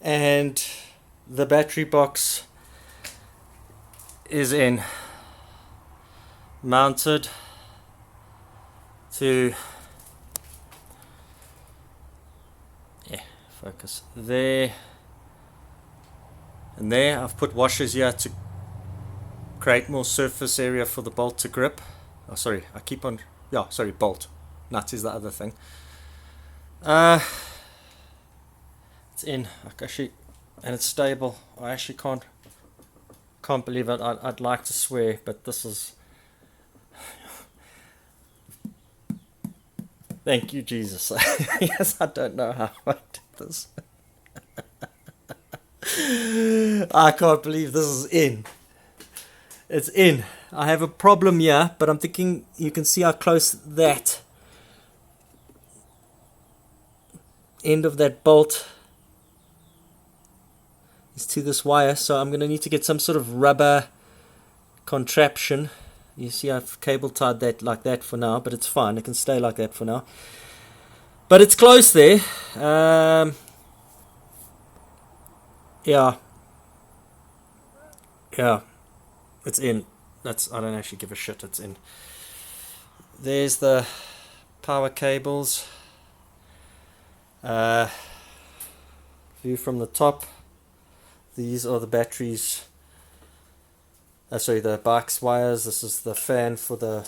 and the battery box is in, mounted to, yeah, focus there and there. I've put washers here to create more surface area for the bolt to grip. Oh, sorry, I keep on, yeah, sorry, bolt. Nut is the other thing. It's in, actually, and it's stable. I actually can't believe it. I'd like to swear, but this is, thank you, Jesus. Yes, I don't know how I did this. I can't believe this is in. It's in. I have a problem here, but I'm thinking you can see how close that end of that bolt is to this wire, so I'm going to need to get some sort of rubber contraption. You see I've cable tied that like that for now, but it's fine, it can stay like that for now, but it's close there. Yeah, it's in. I don't actually give a shit, it's in. There's the power cables. View from the top. These are the batteries. Sorry, the bike's wires. This is the fan for the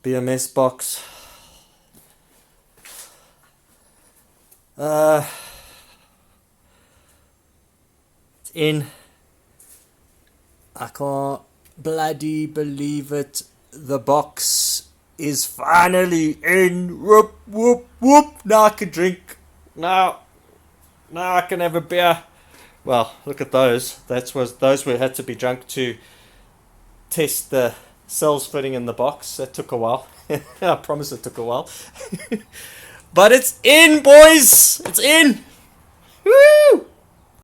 BMS box. It's in. I can't bloody believe it. The box is finally in. Whoop, whoop, whoop. Now I can drink. Now I can have a beer. Well, look at those. Those had to be drunk to test the cells fitting in the box. That took a while. I promise it took a while. But it's in, boys. It's in. Woo!